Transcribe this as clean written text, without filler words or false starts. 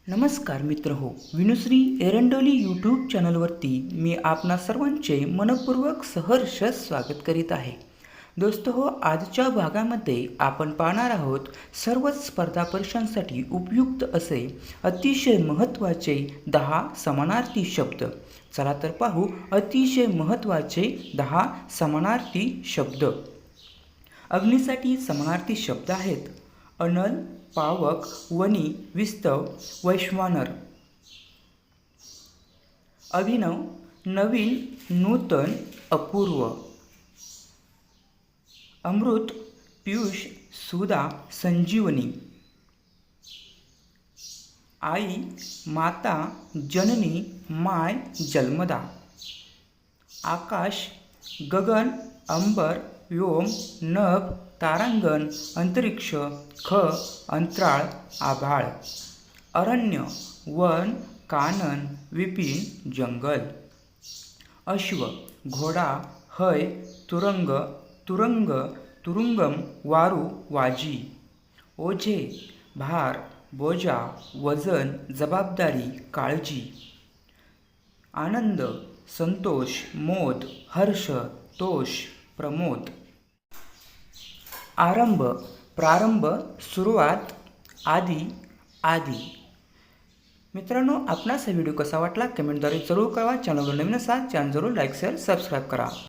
नमस्कार मित्र हो, विनुश्री एरंडोली यूट्यूब चॅनलवरती मी आपणा सर्वांचे मनपूर्वक सहर्ष स्वागत करीत आहे. दोस्त हो, आजच्या भागामध्ये आपण पाहणार आहोत सर्वच स्पर्धा परीक्षांसाठी उपयुक्त असे अतिशय महत्त्वाचे 10 समानार्थी शब्द. चला तर पाहू अतिशय महत्त्वाचे 10 समानार्थी शब्द. अग्नीसाठी समानार्थी शब्द आहेत अनल, पावक, वनी, विस्तव, वैश्वानर. अभिनव, नवीन, नूतन, अपूर्व. अमृत, पीयूष, सुधा, संजीवनी. आई, माता, जननी, माय, जन्मदा. आकाश, गगन, अंबर, व्योम, नभ, तारांगण, अंतरिक्ष, ख, अंतराळ, आभाळ. अरण्य, वन, कानन, विपिन, जंगल. अश्व, घोडा, हय, तुरंग, तुरंग, तुरुंगम, वारू, वाजी. ओझे, भार, बोजा, वजन, जबाबदारी, काळजी. आनंद, संतोष, मोद, हर्ष, तोष, प्रमोद. आरंभ, प्रारंभ, सुरुवात, आदी, आदी. मित्रांनो, आपणास हा व्हिडिओ कसा वाटला कमेंटद्वारे जरूर कळवा. चॅनलवर नवीन असाल चॅनल जरूर लाईक शेअर सबस्क्राईब करा.